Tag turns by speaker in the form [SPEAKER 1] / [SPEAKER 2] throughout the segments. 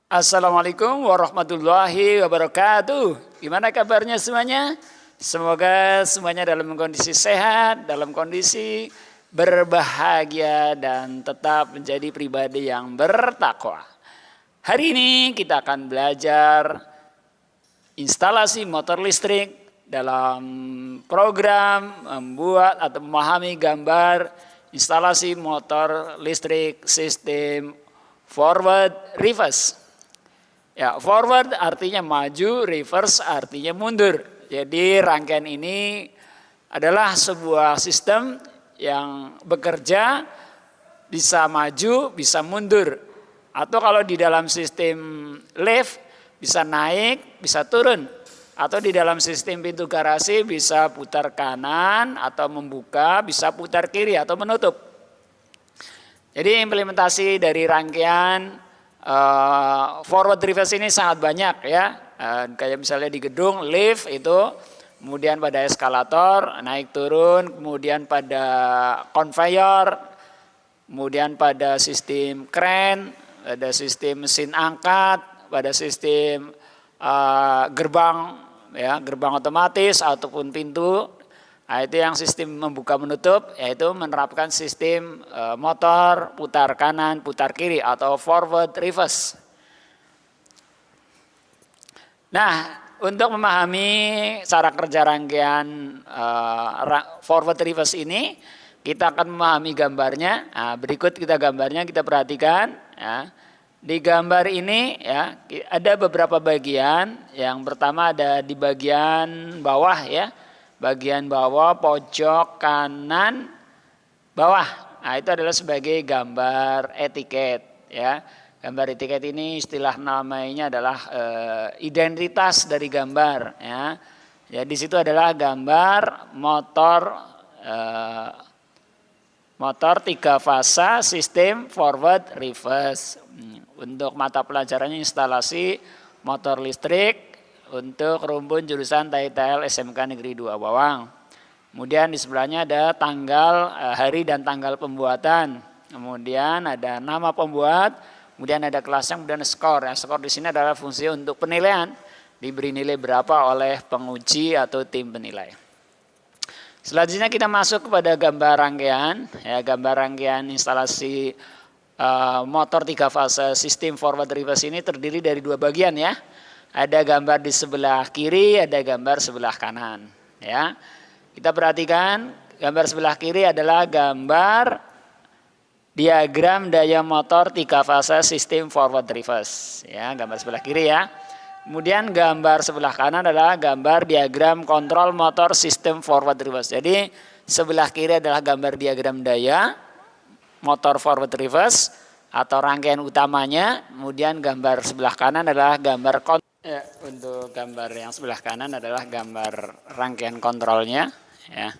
[SPEAKER 1] Assalamualaikum warahmatullahi wabarakatuh. Gimana kabarnya semuanya? Semoga semuanya dalam kondisi sehat, dalam kondisi berbahagia dan tetap menjadi pribadi yang bertakwa. Hari ini kita akan belajar instalasi motor listrik dalam program membuat atau memahami gambar instalasi motor listrik sistem forward reverse. Ya, forward artinya maju, reverse artinya mundur. Jadi rangkaian ini adalah sebuah sistem yang bekerja bisa maju, bisa mundur. Atau kalau di dalam sistem lift bisa naik, bisa turun. Atau di dalam sistem pintu garasi bisa putar kanan atau membuka, bisa putar kiri atau menutup. Jadi implementasi dari rangkaian forward reverse ini sangat banyak ya, kayak misalnya di gedung lift itu, kemudian pada eskalator naik turun, kemudian pada conveyor, kemudian pada sistem kren, pada sistem mesin angkat, pada sistem gerbang ya, gerbang otomatis ataupun pintu. Nah, itu yang sistem membuka menutup, yaitu menerapkan sistem motor putar kanan, putar kiri atau forward reverse. Nah, untuk memahami cara kerja rangkaian forward reverse ini, kita akan memahami gambarnya. Nah, berikut kita gambarnya, kita perhatikan. Ya. Di gambar ini ya ada beberapa bagian. Yang pertama ada di bagian bawah ya. Bagian bawah pojok kanan bawah. Nah, itu adalah sebagai gambar etiket ya. Gambar etiket ini istilah namanya adalah identitas dari gambar ya. Ya di situ adalah gambar motor 3 fasa sistem forward reverse. Untuk mata pelajarannya instalasi motor listrik untuk rumpun jurusan TITL SMK Negeri 2 Bawang. Kemudian di sebelahnya ada tanggal, hari dan tanggal pembuatan. Kemudian ada nama pembuat, kemudian ada kelasnya, kemudian skor. Ya, skor di sini adalah fungsi untuk penilaian, diberi nilai berapa oleh penguji atau tim penilai. Selanjutnya kita masuk kepada gambar rangkaian, ya gambar rangkaian instalasi motor 3 fase sistem forward reverse ini terdiri dari 2 bagian ya. Ada gambar di sebelah kiri, ada gambar sebelah kanan. Ya, kita perhatikan gambar sebelah kiri adalah gambar diagram daya motor 3 fase sistem forward reverse. Ya, gambar sebelah kiri ya. Kemudian gambar sebelah kanan adalah gambar diagram kontrol motor sistem forward reverse. Jadi sebelah kiri adalah gambar diagram daya motor forward reverse atau rangkaian utamanya. Kemudian gambar sebelah kanan adalah gambar ya, untuk gambar yang sebelah kanan adalah gambar rangkaian kontrolnya ya.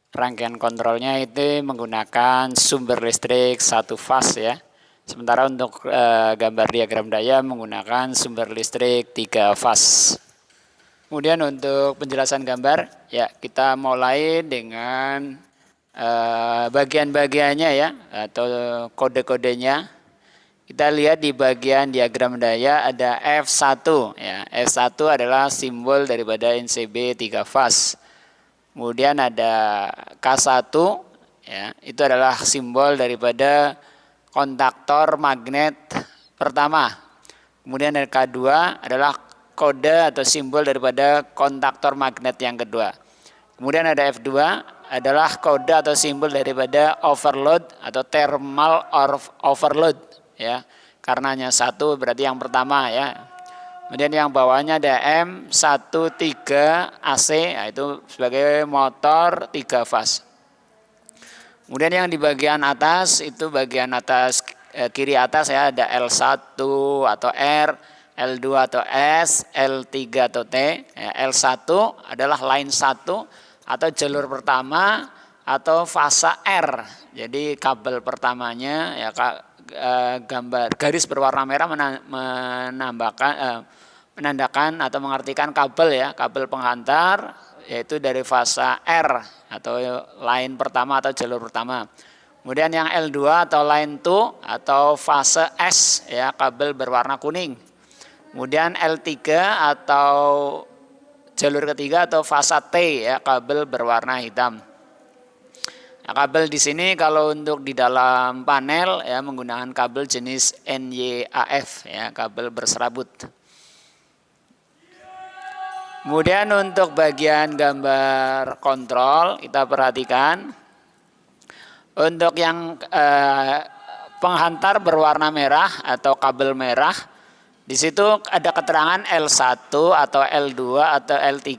[SPEAKER 1] Rangkaian kontrolnya itu menggunakan sumber listrik 1 fase ya. Sementara untuk gambar diagram daya menggunakan sumber listrik 3 fase. Kemudian untuk penjelasan gambar ya kita mulai dengan bagian-bagiannya ya atau kode-kodenya. Kita lihat di bagian diagram daya ada F1 ya. F1 adalah simbol daripada NCB 3 fase. Kemudian ada K1 ya, itu adalah simbol daripada kontaktor magnet pertama. Kemudian ada K2 adalah kode atau simbol daripada kontaktor magnet yang kedua. Kemudian ada F2 adalah kode atau simbol daripada overload atau thermal overload ya, karenanya 1 berarti yang pertama ya. Kemudian yang bawahnya ada M13 AC, ya, itu sebagai motor 3 fase. Kemudian yang di bagian atas itu bagian atas kiri atas ya ada L1 atau R, L2 atau S, L3 atau T. Ya, L1 adalah line 1 atau jalur pertama atau fase R. Jadi kabel pertamanya ya gambar garis berwarna merah menandakan atau mengartikan kabel ya, kabel penghantar yaitu dari fase R atau line pertama atau jalur pertama. Kemudian yang L2 atau line 2 atau fase S ya, kabel berwarna kuning. Kemudian L3 atau jalur ketiga atau fase T ya, kabel berwarna hitam. Nah, kabel di sini kalau untuk di dalam panel ya menggunakan kabel jenis NYAF ya, kabel berserabut. Kemudian untuk bagian gambar kontrol kita perhatikan untuk yang penghantar berwarna merah atau kabel merah, di situ ada keterangan L1 atau L2 atau L3.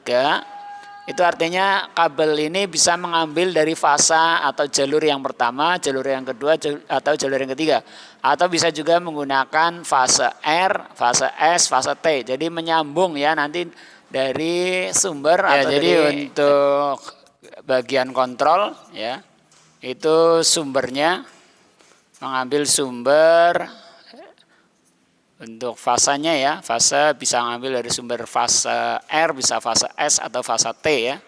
[SPEAKER 1] Itu artinya kabel ini bisa mengambil dari fase atau jalur yang pertama, jalur yang kedua, atau jalur yang ketiga. Atau bisa juga menggunakan fase R, fase S, fase T. Jadi menyambung ya nanti dari sumber ya, atau jadi untuk bagian kontrol ya, itu sumbernya mengambil sumber untuk fasanya ya, fase bisa ngambil dari sumber fase R, bisa fase S atau fase T ya.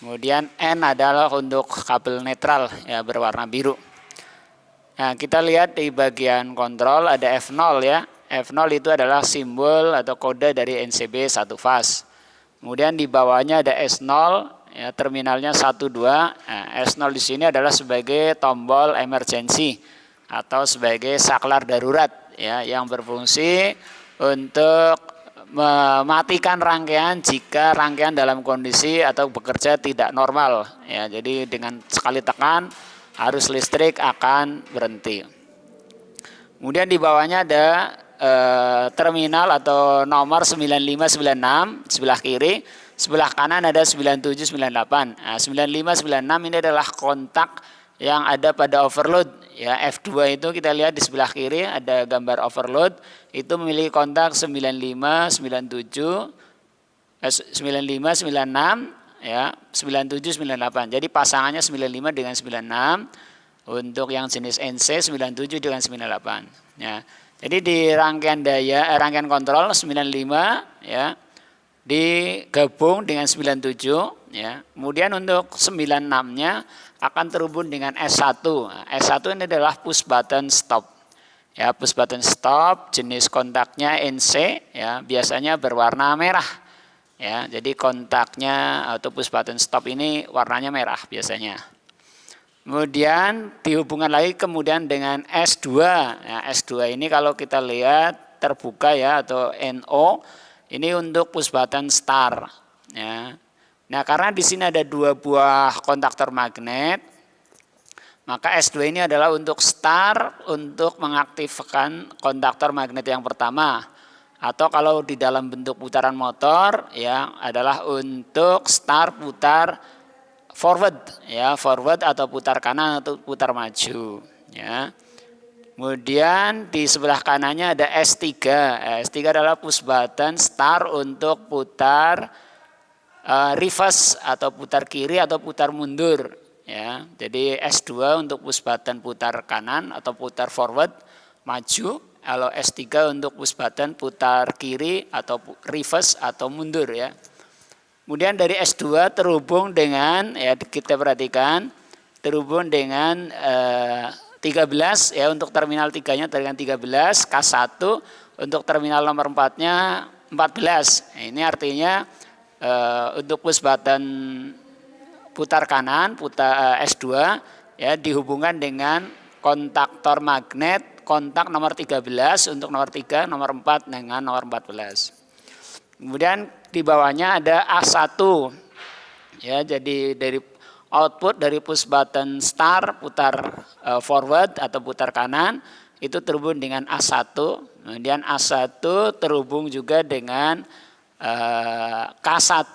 [SPEAKER 1] Kemudian N adalah untuk kabel netral ya, berwarna biru. Nah, kita lihat di bagian kontrol ada F0 ya. F0 itu adalah simbol atau kode dari NCB satu fase. Kemudian di bawahnya ada S0 ya, terminalnya 1 2. Nah, S0 di sini adalah sebagai tombol emergency atau sebagai saklar darurat ya, yang berfungsi untuk mematikan rangkaian jika rangkaian dalam kondisi atau bekerja tidak normal ya. Jadi dengan sekali tekan arus listrik akan berhenti. Kemudian di bawahnya ada terminal atau nomor 9596 sebelah kiri, sebelah kanan ada 9798. Nah, 9596 ini adalah kontak yang ada pada overload ya. F2 itu kita lihat di sebelah kiri ada gambar overload, itu memiliki kontak 9597 9596 ya, 9798. Jadi pasangannya 95 dengan 96. Untuk yang jenis NC 97 dengan 98 ya. Jadi di rangkaian rangkaian kontrol 95 ya digabung dengan 97 ya. Kemudian untuk 96-nya akan terhubung dengan S1. Nah, S1 ini adalah push button stop. Ya, push button stop, jenis kontaknya NC ya, biasanya berwarna merah. Ya, jadi kontaknya atau push button stop ini warnanya merah biasanya. Kemudian dihubungkan lagi kemudian dengan S2. Nah, S2 ini kalau kita lihat terbuka ya atau NO, ini untuk push button start ya. Nah, karena di sini ada 2 buah kontaktor magnet, maka S2 ini adalah untuk start, untuk mengaktifkan kontaktor magnet yang pertama. Atau kalau di dalam bentuk putaran motor ya adalah untuk start putar forward ya, forward atau putar kanan atau putar maju ya. Kemudian di sebelah kanannya ada S3. S3 adalah push button start untuk putar reverse atau putar kiri atau putar mundur ya. Jadi S2 untuk push button putar kanan atau putar forward maju, kalau S3 untuk push button putar kiri atau reverse atau mundur ya. Kemudian dari S2 terhubung dengan ya, kita perhatikan terhubung dengan 13 ya, untuk terminal 3-nya dengan 13, K1 untuk terminal nomor 4-nya 14. Nah, ini artinya untuk push button putar kanan, putar S2 ya dihubungkan dengan kontaktor magnet kontak nomor 13 untuk nomor 3, nomor 4 dengan nomor 14. Kemudian di bawahnya ada A1 ya, jadi dari output dari push button start putar forward atau putar kanan itu terhubung dengan A1. Kemudian A1 terhubung juga dengan K1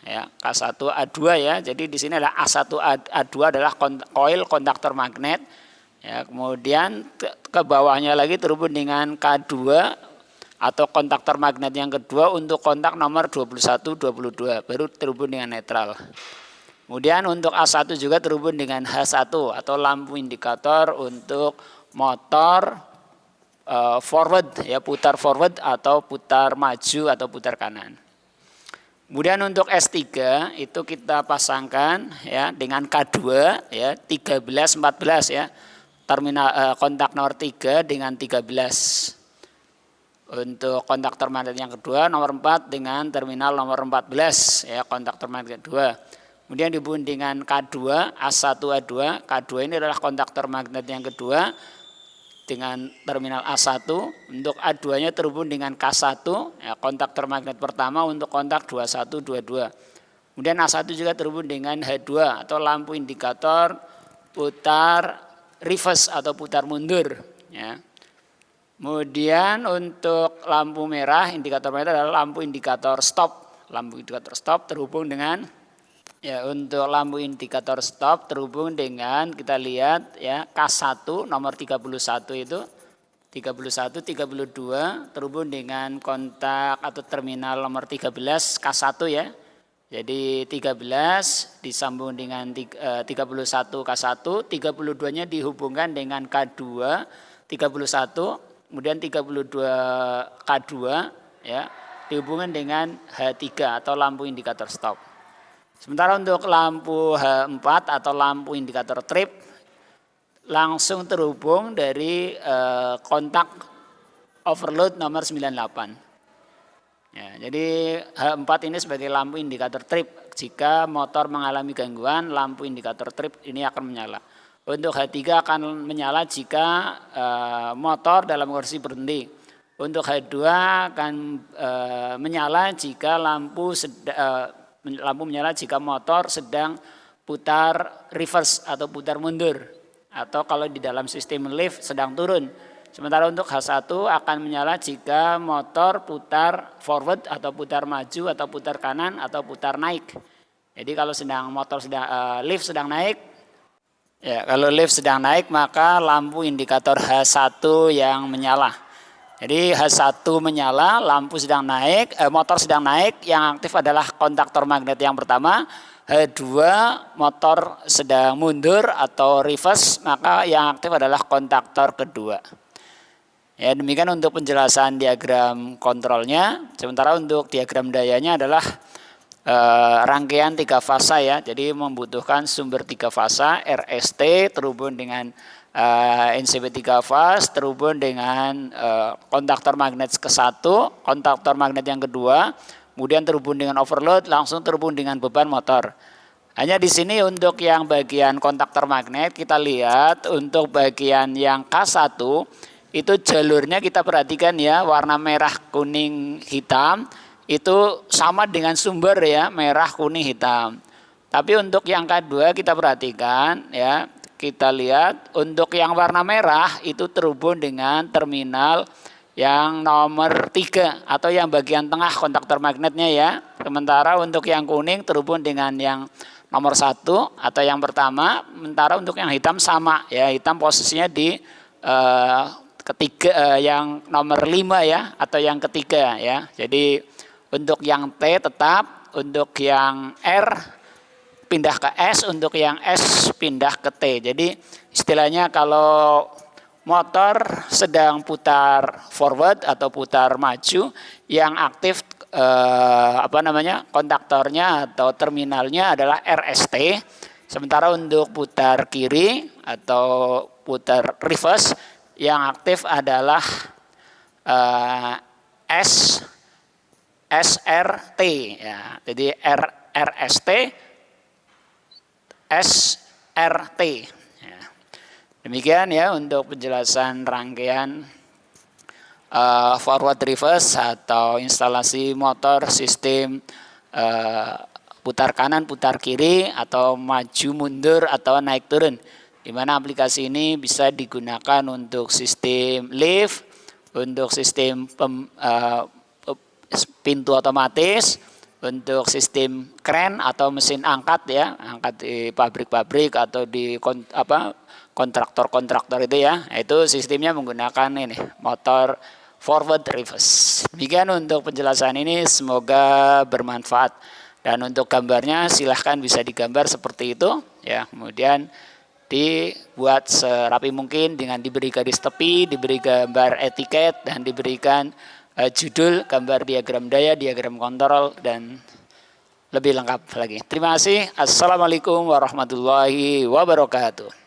[SPEAKER 1] ya, K1 A2 ya. Jadi di sini adalah A1 A2 adalah koil kontaktor magnet ya. Kemudian ke bawahnya lagi terhubung dengan K2 atau kontaktor magnet yang kedua untuk kontak nomor 21 22, baru terhubung dengan netral. Kemudian untuk A1 juga terhubung dengan H1 atau lampu indikator untuk motor forward ya, putar forward atau putar maju atau putar kanan. Kemudian untuk S3 itu kita pasangkan ya dengan K2 ya 13 14 ya. Terminal kontak nomor 3 dengan 13. Untuk kontaktor magnet yang kedua nomor 4 dengan terminal nomor 14 ya kontaktor magnet kedua. Kemudian dihubungkan dengan K2 A1 A2. K2 ini adalah kontaktor magnet yang kedua dengan terminal A1. Untuk A2-nya terhubung dengan K1 ya, kontaktor magnet pertama untuk kontak 21 22. Kemudian A1 juga terhubung dengan H2 atau lampu indikator putar reverse atau putar mundur ya. Kemudian untuk lampu merah, indikator merah adalah lampu indikator stop. Lampu indikator stop terhubung dengan ya untuk lampu indikator stop terhubung dengan kita lihat ya K1 nomor 31 itu 31 32 terhubung dengan kontak atau terminal nomor 13 K1 ya. Jadi 13 disambung dengan 31 K1, 32-nya dihubungkan dengan K2 31. Kemudian 32 K2 ya dihubungkan dengan H3 atau lampu indikator stop. Sementara untuk lampu H4 atau lampu indikator trip langsung terhubung dari kontak overload nomor 98. Ya, jadi H4 ini sebagai lampu indikator trip. Jika motor mengalami gangguan, lampu indikator trip ini akan menyala. Untuk H3 akan menyala jika motor dalam kondisi berhenti. Untuk H2 akan menyala jika lampu menyala jika motor sedang putar reverse atau putar mundur. Atau kalau di dalam sistem lift sedang turun. Sementara untuk H1 akan menyala jika motor putar forward atau putar maju atau putar kanan atau putar naik. Jadi kalau lift sedang naik, ya, kalau lift sedang naik maka lampu indikator H1 yang menyala. Jadi H1 menyala, lampu sedang naik, motor sedang naik, yang aktif adalah kontaktor magnet yang pertama. H2 motor sedang mundur atau reverse, maka yang aktif adalah kontaktor kedua. Ya, demikian untuk penjelasan diagram kontrolnya. Sementara untuk diagram dayanya adalah rangkaian 3 fasa ya, jadi membutuhkan sumber 3 fasa RST terhubung dengan NCB 3 fase terhubung dengan kontaktor magnet ke-1, kontaktor magnet yang kedua, kemudian terhubung dengan overload, langsung terhubung dengan beban motor. Hanya di sini untuk yang bagian kontaktor magnet kita lihat untuk bagian yang K1 itu jalurnya kita perhatikan ya, warna merah, kuning, hitam. Itu sama dengan sumber ya, merah, kuning, hitam. Tapi untuk yang K2 kita perhatikan ya, kita lihat untuk yang warna merah itu terhubung dengan terminal yang nomor 3 atau yang bagian tengah kontaktor magnetnya ya. Sementara untuk yang kuning terhubung dengan yang nomor 1 atau yang pertama. Sementara untuk yang hitam sama ya, hitam posisinya di ketiga yang nomor 5 ya, atau yang ketiga ya. Jadi untuk yang T tetap, untuk yang R pindah ke S, untuk yang S pindah ke T. Jadi istilahnya kalau motor sedang putar forward atau putar maju, yang aktif kontaktornya atau terminalnya adalah RST. Sementara untuk putar kiri atau putar reverse, yang aktif adalah SRT ya. Jadi RST SRT ya. Demikian ya untuk penjelasan rangkaian forward reverse atau instalasi motor sistem putar kanan putar kiri atau maju mundur atau naik turun, di mana aplikasi ini bisa digunakan untuk sistem lift, untuk sistem pintu otomatis, untuk sistem kren atau mesin angkat ya, angkat di pabrik-pabrik atau di kontraktor-kontraktor itu ya. Itu sistemnya menggunakan ini motor forward reverse. Demikian untuk penjelasan ini, semoga bermanfaat. Dan untuk gambarnya silahkan bisa digambar seperti itu ya. Kemudian dibuat serapi mungkin dengan diberi garis tepi, diberi gambar etiket, dan diberikan judul, gambar diagram daya, diagram kontrol, dan lebih lengkap lagi. Terima kasih. Assalamualaikum warahmatullahi wabarakatuh.